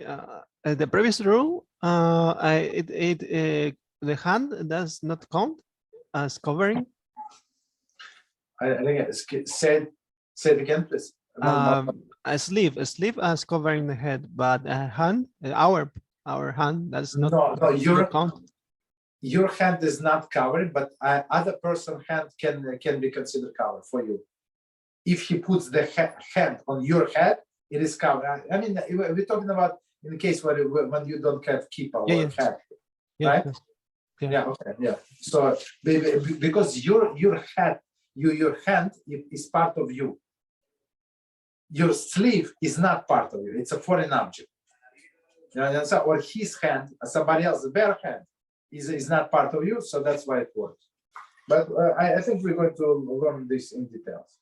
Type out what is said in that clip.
Okay. The previous rule, the hand does not count as covering. I think say it again, please. A sleeve as covering the head, but a hand, our hand does not, not count. Your hand is not covered, but other person's hand can be considered covered for you. If he puts the hand on your head, it is covered. I mean, we're talking about in the case when you don't have kippah or head, right? Yeah. Okay. Yeah. So because your hand is part of you. Your sleeve is not part of you. It's a foreign object. You know, or his hand, somebody else's bare hand, is not part of you. So that's why it works. But I think we're going to learn this in details.